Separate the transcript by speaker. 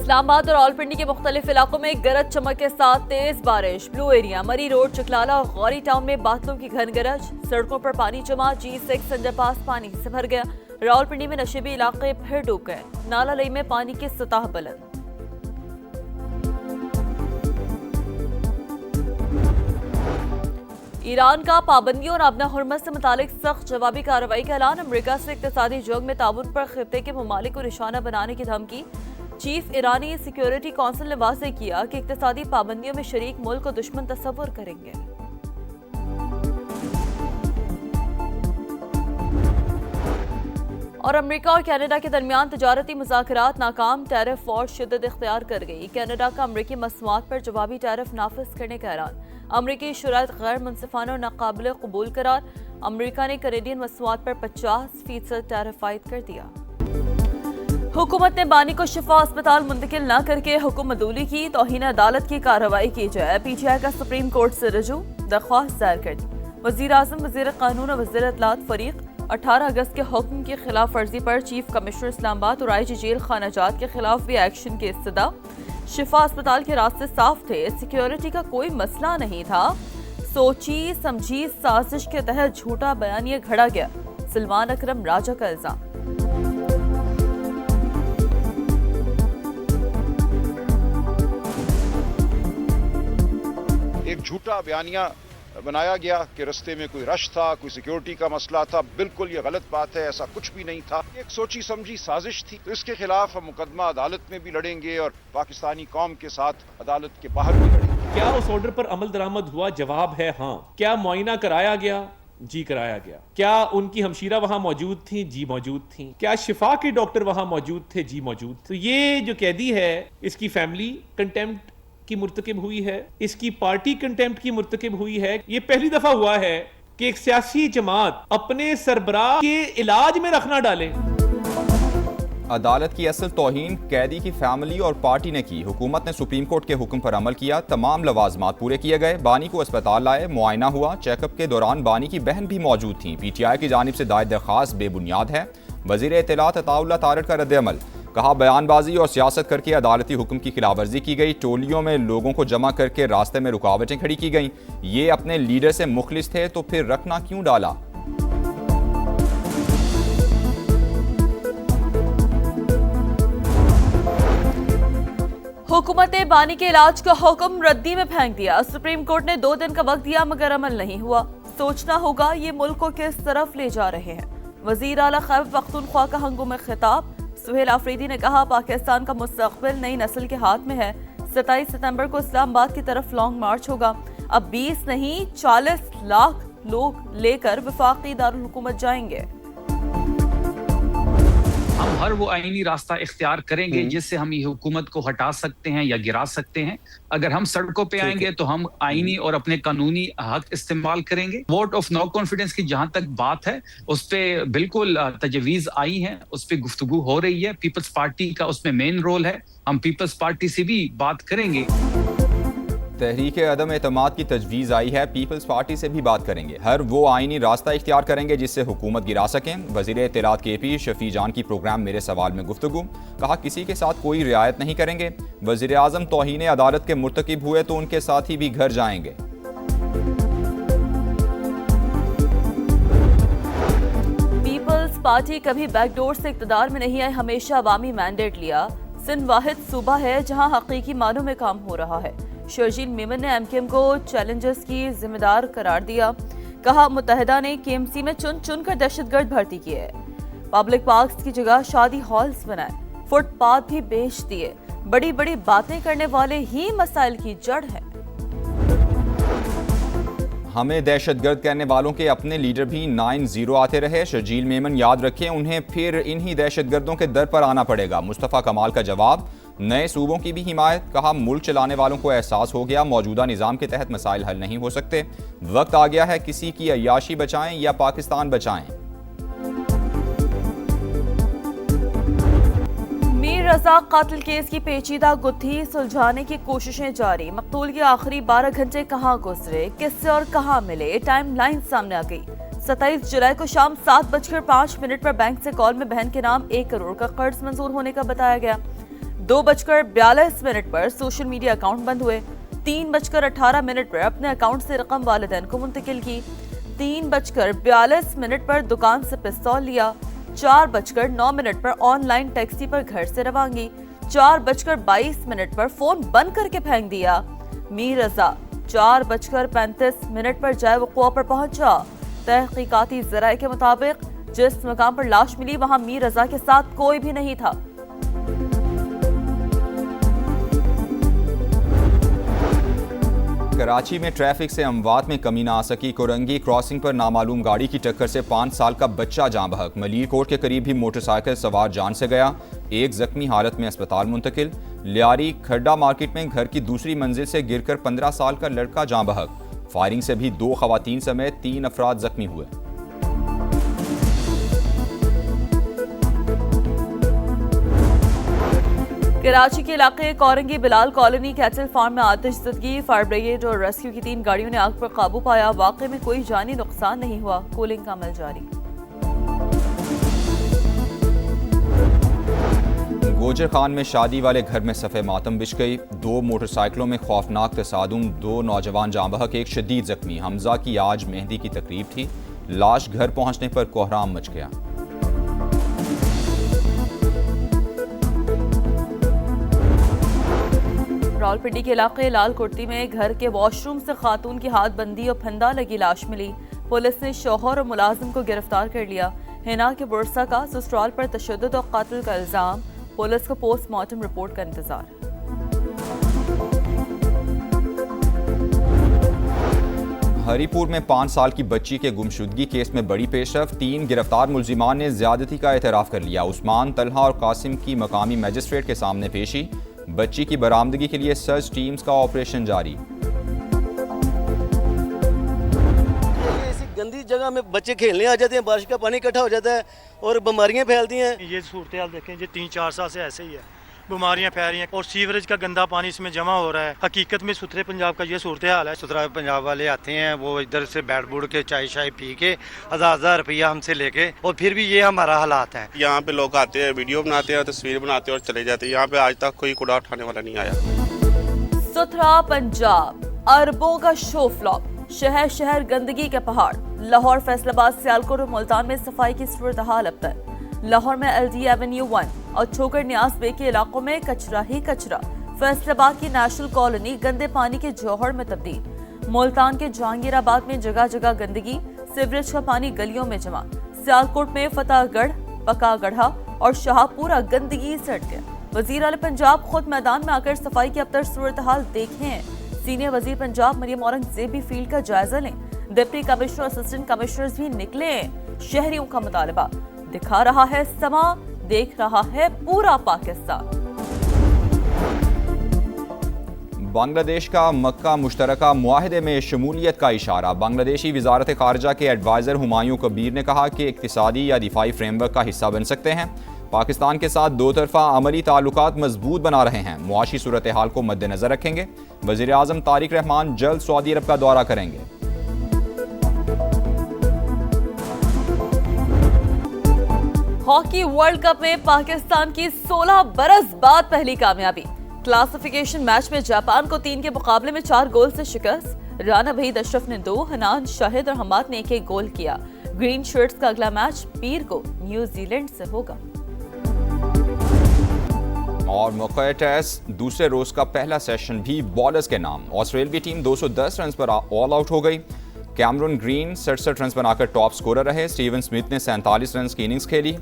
Speaker 1: इस्लामाबाद और रावलपिंडी के मुख्तलिफ इलाकों में गरज चमक के साथ तेज बारिश। ब्लू एरिया, मरी रोड, चकलाला और गौरी टाउन में बादलों की घन गरज। सड़कों पर पानी जमा, G6 अंडरपास पानी से भर गया। रावलपिंडी में नशेबी इलाके फिर डूब गए। नाला लई में पानी की सतह बुलंद। ईरान का पाबंदियों और अपना हुर्मत से मुतालिक सख्त जवाबी कार्रवाई का ऐलान। अमेरिका से इक्तिसादी जंग में ताउन पर खित्ते के ममालिक को निशाना बनाने की धमकी। चीफ ईरानी सिक्योरिटी काउंसिल ने वाज़ेह किया कि इक्तिसादी पाबंदियों में शरीक मुल्क को दुश्मन तस्वुर करेंगे। और अमेरिका और कनाडा के दरमियान तजारती मुज़ाकरात नाकाम। टैरिफ वॉर शिद्दत इख्तियार कर गई। कनाडा का अमेरिकी मसनूआत पर जवाबी टैरिफ नाफिज करने का ऐलान। अमेरिकी शराइत गैर मुनसिफाना और नाकाबिल कबूल करार। अमेरिका ने कनेडियन मसनूआत पर 50% टैरिफ आयद कर दिया। हुकूमत ने बानी को शिफा अस्पताल मुंतकिल न करके हुक्म अदूली की। तौहीन अदालत की कार्रवाई की जाए। PTI का सुप्रीम कोर्ट से रजू दरख्वास्त दायर कर दी। वज़ीर आज़म, वज़ीर कानून और वज़ीर इत्तलात फरीक 18 अगस्त के हुक्म की खिलाफ वर्जी पर चीफ कमिश्नर इस्लामाबाद और IG जेल खानाजात के खिलाफ भी एक्शन की इस्तदा। शिफा अस्पताल के रास्ते साफ थे, सिक्योरिटी का कोई मसला नहीं था। सोची समझी साजिश के तहत झूठा बयानिया घड़ा गया। सलमान अकरम राजा का इल्जाम।
Speaker 2: एक झूठा बयानिया बनाया गया कि रास्ते में कोई रश था, कोई सिक्योरिटी का मसला था। बिल्कुल ये गलत बात है, ऐसा कुछ भी नहीं था। एक सोची समझी साजिश थी। तो इसके खिलाफ हम मुकदमा अदालत में भी लड़ेंगे और पाकिस्तानी कौम के साथ अदालत के बाहर भी लड़ेंगे।
Speaker 3: क्या उस ऑर्डर पर अमल दरामद हुआ? जवाब है हाँ। क्या मुआयना कराया गया? जी कराया गया। क्या उनकी हमशीरा वहां मौजूद थी? जी मौजूद थी। क्या शिफा के डॉक्टर वहां मौजूद थे? जी मौजूद। तो ये जो कैदी है, इसकी फैमिली कंटेम्प्ट की मुर्तकिब हुई है, इसकी पार्टी कंटेम्प्ट की मुर्तकिब हुई है। ये पहली दफा हुआ है कि एक सियासी जमात अपने सरबराह के इलाज में रखना डाले।
Speaker 4: अदालत की असल तौहीन कैदी की फैमिली और पार्टी ने की। हुकूमत ने सुप्रीम कोर्ट के हुक्म पर अमल किया। तमाम लवाजमात पूरे किए गए। बानी को अस्पताल लाए, मुआयना हुआ। चेकअप के दौरान बानी की बहन भी मौजूद थी। PTI की जानिब से दायर दरख्वास्त बेबुनियाद है। वज़ीर इत्तलात अताउल्लाह तारड़ का रद्द-ए-अमल। कहा, बयानबाजी और सियासत करके अदालती हुक्म की खिलाफवर्जी की गई। टोलियों में लोगों को जमा करके रास्ते में रुकावटें खड़ी की गईं। ये अपने लीडर से मुखलिस थे तो फिर रखना क्यों डाला?
Speaker 1: हुकूमत ने बानी के इलाज का हुक्म रद्दी में फेंक दिया। सुप्रीम कोर्ट ने 2 दिन का वक्त दिया मगर अमल नहीं हुआ। सोचना होगा ये मुल्क को किस तरफ ले जा रहे हैं। वजीर आला खैबर पख्तूनख्वा का हंगुम खिताब। सुहेल आफरीदी ने कहा, पाकिस्तान का मुस्तकबिल नई नस्ल के हाथ में है। 27 सितंबर को इस्लामाबाद की तरफ लॉन्ग मार्च होगा। अब 20 नहीं 40 लाख लोग लेकर वफाकी दारुल हुकूमत जाएंगे।
Speaker 5: हम हर वो आईनी रास्ता इख्तियार करेंगे जिससे हम ये हुकूमत को हटा सकते हैं या गिरा सकते हैं। अगर हम सड़कों पे आएंगे तो हम आईनी और अपने कानूनी हक इस्तेमाल करेंगे। वोट ऑफ नो कॉन्फिडेंस की जहां तक बात है, उस पर बिल्कुल तजवीज़ आई है, उस पर गुफ्तगू हो रही है। पीपल्स पार्टी का उसमें मेन रोल है। हम पीपल्स पार्टी से भी बात करेंगे।
Speaker 4: तहरीक अदम एतमाद की तजवीज़ आई है, पीपल्स पार्टी से भी बात करेंगे। हर वो आईनी रास्ता इख्तियार करेंगे जिससे हुकूमत गिरा सकें। वज़ीर इत्तलात KP शफी जान की प्रोग्राम मेरे सवाल में गुफ्तगू। कहा, किसी के साथ कोई रियायत नहीं करेंगे। वज़ीर आज़म तौहीन अदालत के मुर्तकिब हुए तो उनके साथी भी घर जाएंगे।
Speaker 1: पीपल्स पार्टी कभी बैकडोर से इक़्तिदार में नहीं आई, हमेशा अवामी मैंडेट लिया। सिंध वाहिद सूबा है जहाँ हकीकी मानों में काम हो रहा है। शर्जील मेमन ने MKM को चैलेंजेस की जिम्मेदार करार दिया। कहा, मुत्तहिदा ने KMC में चुन चुन कर दहशतगर्द भर्ती किए। पब्लिक पार्क्स की जगह शादी हॉल्स बनाए, फुटपाथ भी बेच दिए। बड़ी बड़ी बातें करने वाले ही मसाइल की जड़ है।
Speaker 4: हमें दहशतगर्द कहने वालों के अपने लीडर भी 9-0 आते रहे। शर्जील मेमन याद रखें, उन्हें फिर इन्हीं दहशतगर्दों के दर पर आना पड़ेगा। मुस्तफ़ा कमाल का जवाब, नए सूबों की भी हिमायत। कहा, मुल्क चलाने वालों को एहसास हो गया मौजूदा निज़ाम के तहत मसाइल हल नहीं हो सकते। वक्त आ गया है किसी की अय्याशी बचाएं या पाकिस्तान बचाएं।
Speaker 1: मीर रज़ाक कातिल केस की पेचीदा गुत्थी सुलझाने की कोशिशें जारी। मकतूल के आखिरी 12 घंटे कहाँ गुजरे, किससे और कहाँ मिले, टाइम लाइन सामने आ गई। 27 जुलाई को शाम 7:05 पर बैंक से कॉल में बहन के नाम 1 करोड़ का कर्ज मंजूर होने का बताया गया। 2:42 पर सोशल मीडिया अकाउंट बंद हुए। 3:18 पर अपने अकाउंट से रकम वालिदैन को मुंतकिल की। 3:42 पर दुकान से पिस्तौल लिया। 4:09 पर ऑनलाइन टैक्सी पर घर से रवानगी। 4:22 पर फोन बंद करके फेंक दिया। मीर रजा 4:35 पर जाए वक़ुआ पर पहुंचा। तहकीकाती ज़राए के मुताबिक जिस मकाम पर लाश मिली वहां मीर रजा के साथ कोई भी नहीं था।
Speaker 4: कराची में ट्रैफिक से अमवात में कमी न आ सकी। कोरंगी क्रॉसिंग पर नामालूम गाड़ी की टक्कर से 5 साल का बच्चा जान बहक। मलीर कोट के करीब ही मोटरसाइकिल सवार जान से गया। एक जख्मी हालत में अस्पताल मुंतकिल। लियारी खड्डा मार्केट में घर की दूसरी मंजिल से गिरकर 15 साल का लड़का जान बहक। फायरिंग से भी 2 खवातीन समेत 3 अफराद जख्मी हुए।
Speaker 1: कराची के इलाके Korangi Bilal colony cattle farm में आतिशज़दगी, फायर ब्रिगेड और रेस्क्यू की 3 गाड़ियों ने आग पर काबू पाया। वाक़े में कोई जानी नुकसान नहीं हुआ। कूलिंग का अमल जारी।
Speaker 4: गोजर खान में शादी वाले घर में सफ़े मातम बिछ गई। 2 मोटरसाइकिलों में खौफनाक तसादुम, 2 नौजवान जाँ बहक, एक शदीद जख्मी। हमजा की आज मेहंदी की तकरीब थी। लाश घर पहुंचने पर कोहराम मच गया।
Speaker 1: रावलपिंडी के इलाके लाल कुर्ती में घर के वॉशरूम से खातून की हाथ बंदी और फंदा लगी लाश मिली। पुलिस ने शौहर और मुलाजिम को गिरफ्तार कर लिया। हिना के बुरसा का ससुराल पर तशद्दुद और कत्ल का इल्जाम। पुलिस को पोस्टमार्टम रिपोर्ट का इंतजार।
Speaker 4: हरीपुर में 5 साल की बच्ची के गुमशुदगी केस में बड़ी पेशरफ। 3 गिरफ्तार मुलजिमान ने ज्यादती का एतराफ कर लिया। उस्मान, तलहा और कासिम की मकामी मजिस्ट्रेट के सामने पेशी। बच्ची की बरामदगी के लिए सर्च टीम्स का ऑपरेशन जारी।
Speaker 6: ऐसी गंदी जगह में बच्चे खेलने आ जाते हैं, बारिश का पानी इकट्ठा हो जाता है और बीमारियां फैलती हैं।
Speaker 7: ये सूरत हाल देखें, ये 3-4 साल से ऐसे ही है, बीमारियां फैल रही हैं और सीवरेज का गंदा पानी इसमें जमा हो रहा है। हकीकत में सुथरे पंजाब का ये सूरत हाल है।
Speaker 8: सुथरा पंजाब वाले आते हैं, वो इधर से बैठ बूढ़ के चाय शाय पी के 1000-1000 रुपया हमसे लेके, और फिर भी ये हमारा हालात है।
Speaker 9: यहाँ पे लोग आते हैं, वीडियो बनाते हैं, तस्वीर बनाते हैं और चले जाते हैं। यहाँ पे आज तक कोई कूड़ा उठाने वाला नहीं आया।
Speaker 1: सुथरा पंजाब अरबों का शो फ्लॉप। शहर शहर गंदगी के पहाड़। लाहौर, फैसलाबाद, सियालकोट और मुल्तान में सफाई की सूरत हाल अब तक। लाहौर में LD एवेन्यू 1 और छोकर न्यास बे के इलाकों में कचरा ही कचरा। फैसलाबाद की नेशनल कॉलोनी गंदे पानी के जौहर में तब्दील। मुल्तान के जहांगीराबाद में जगह जगह गंदगी, सीवरेज का पानी गलियों में जमा। सियालकोट में फतेहगढ़, पका गढ़ा और शाहपुरा गंदगी से अट गया। वजीर आला पंजाब खुद मैदान में आकर सफाई की अबतर सूरत हाल देखें। सीनियर वजीर पंजाब मरियम औरंगजेब भी फील्ड का जायजा लें। डिप्टी कमिश्नर, असिस्टेंट कमिश्नर्स भी निकले। शहरियों का मुतालबा, दिखा रहा है समा, देख रहा है पूरा पाकिस्तान।
Speaker 4: बांग्लादेश का मक्का मुश्तरका मुआहदे में शमूलियत का इशारा। बांग्लादेशी वजारत खारजा के एडवाइज़र हुमायूं कबीर ने कहा कि इक्तिसादी या दिफाई फ्रेमवर्क का हिस्सा बन सकते हैं। पाकिस्तान के साथ 2 तरफा अमली ताल्लुकात मजबूत बना रहे हैं। मुआशी सूरत हाल को मद्देनजर रखेंगे। वज़ीर आज़म तारिक रहमान जल्द सऊदी अरब का दौरा करेंगे।
Speaker 1: हॉकी वर्ल्ड कप में पाकिस्तान की 16 बरस बाद पहली कामयाबी। क्लासिफिकेशन मैच में जापान को 3 के मुकाबले में 4 गोल से शिकस्त। राना वहीद अशरफ ने 2, हनान, शाहिद और हमाद ने 1-1 गोल किया। ग्रीन शर्ट्स का अगला मैच पीर को न्यूजीलैंड से होगा।
Speaker 4: और मौका टेस्ट दूसरे रोज का पहला सेशन भी बॉलर्स के नाम। ऑस्ट्रेलिया टीम 210 रन पर ऑल आउट हो गई। कैमरून ग्रीन 67 रन बनाकर टॉप स्कोरर रहे। स्टीवन स्मिथ ने 47 रन की इनिंग्स खेली।